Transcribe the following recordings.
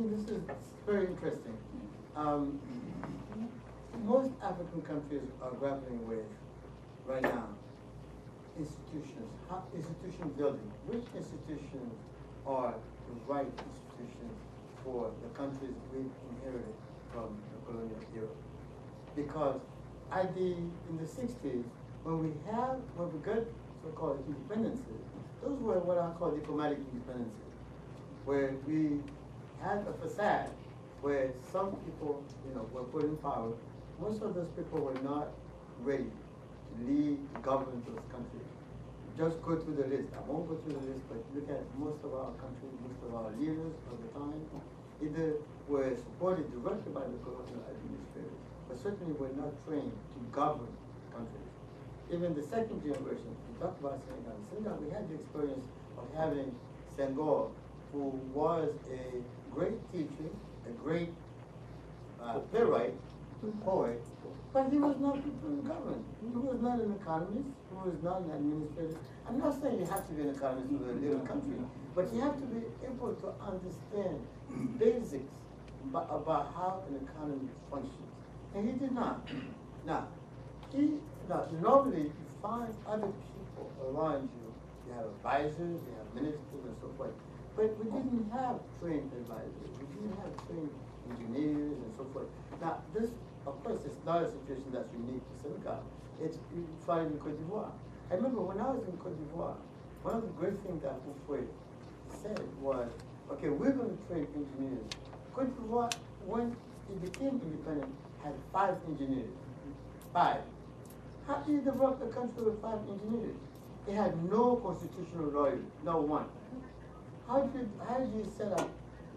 think this is very interesting. Most African countries are grappling with, right now, institutions, institution building. Which institutions are the right institutions for the countries we've inherited from the colonial era? Because in the 60s, when we got so-called independences, those were what I call diplomatic independences, where we had a facade where some people, were put in power. Most of those people were not ready to lead, govern those countries. Just go through the list. I won't go through the list, but look at most of our countries, most of our leaders of the time, either were supported directly by the colonial administrators, but certainly were not trained to govern countries. Even the second generation, we talked about Senegal. In Senegal, we had the experience of having Senghor, who was a great teacher, a great playwright, poet, but he was not governed. He was not an economist. He was not an administrator. I'm not saying you have to be an economist for a little country, but you have to be able to understand basics about how an economy functions. And he did not. Now, normally you find other people around you. You have advisors, you have ministers, and so forth. But we didn't have trained advisors. We didn't have trained engineers and so forth. Now, this, of course, it's not a situation that's unique to Senegal. You find in Cote d'Ivoire. I remember when I was in Cote d'Ivoire, one of the great things that Houphouët said was, okay, we're going to train engineers. Cote d'Ivoire, when it became independent, had 5 engineers. 5. How do you develop a country with 5 engineers? It had no constitutional lawyer, not one. How do you set up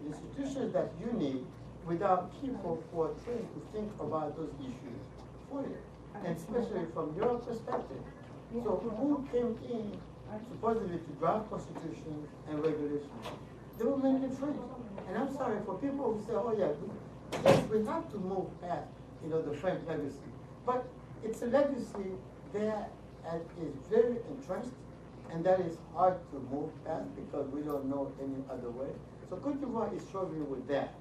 institutions that you need without people who are trained to think about those issues for you, and especially from your perspective? So who came in supposedly to draft constitutions and regulations? They were mainly trained. And I'm sorry for people who say, oh yeah, yes, we have to move past, the French legacy. But it's a legacy that is very entrenched, and that is hard to move past because we don't know any other way. So Cote d'Ivoire is struggling with that.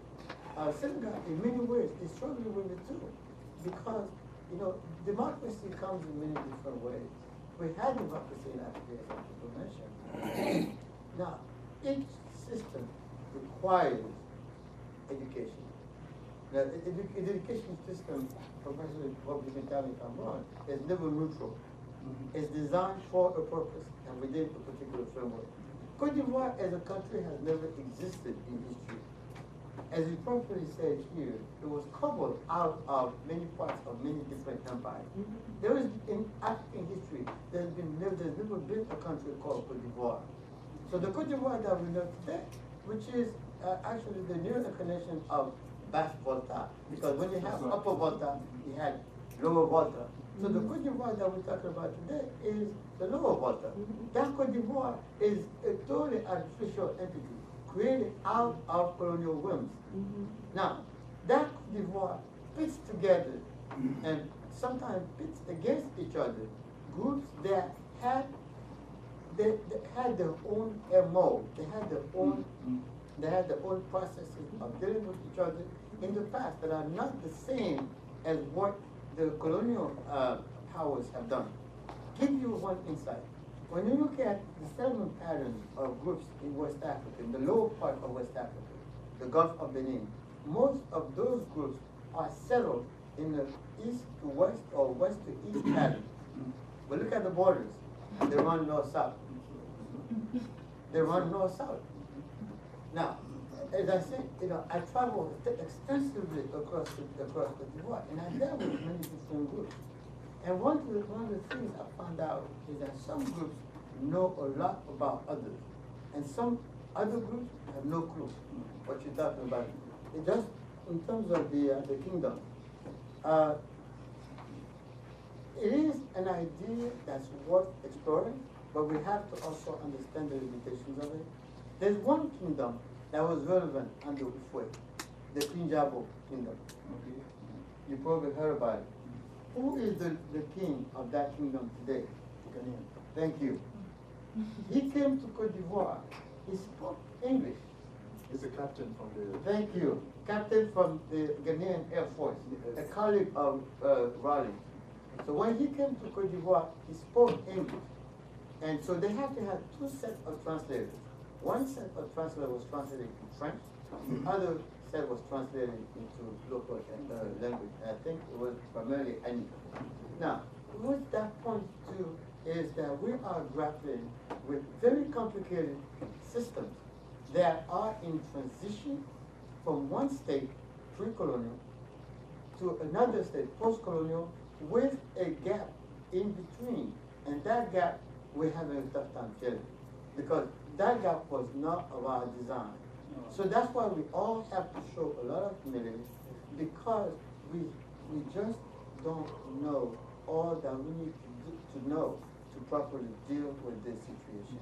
Senegal, in many ways, is struggling with it too, because democracy comes in many different ways. We had democracy in Africa, as people mentioned. Now, each system requires education. Now, the education system, Professor Republican, tell me if I'm wrong, is never neutral. It's designed for a purpose and within a particular framework. Cote d'Ivoire as a country has never existed in history. As you properly said here, it was cobbled out of many parts of many different empires. There is, in African history, there's never been a country called Cote d'Ivoire. So the Cote d'Ivoire that we know today, which is actually the new incarnation of Basse Volta, because when you have Upper Volta, you had Lower Volta. So the Cote d'Ivoire that we're talking about today is the Lower Volta. That Cote d'Ivoire is a totally artificial entity created out of colonial whims. Now, that Cote d'Ivoire pits together and sometimes pits against each other groups that had their own MO, they had their own processes of dealing with each other in the past that are not the same as what the colonial powers have done. Give you one insight. When you look at the settlement patterns of groups in West Africa, in the lower part of West Africa, the Gulf of Benin, most of those groups are settled in the east to west or west to east pattern. But look at the borders. They run north-south. They run north-south. Now, as I said, I travel extensively across the Cote and I dealt with many different groups. And one of the things I found out is that some groups know a lot about others, and some other groups have no clue what you're talking about. It just in terms of the kingdom, it is an idea that's worth exploring, but we have to also understand the limitations of it. There's one kingdom that was relevant under Houphouët, the Kinjabo kingdom. Okay. You probably heard about it. Who is the king of that kingdom today? Thank you. He came to Cote d'Ivoire. He spoke English. He's a captain from the. Thank you. Captain from the Ghanaian Air Force, Yes. a colleague of Raleigh. So when he came to Cote d'Ivoire, he spoke English. And so they have to have two sets of translators. One set of translators was translated into French, the other set was translated into local language. I think it was primarily English. Now, what that points to is that we are grappling with very complicated systems that are in transition from one state, pre-colonial, to another state, post-colonial, with a gap in between. And that gap, we're having a tough time filling, because that gap was not of our design. So that's why we all have to show a lot of humility, because we just don't know all that we need to know to properly deal with this situation.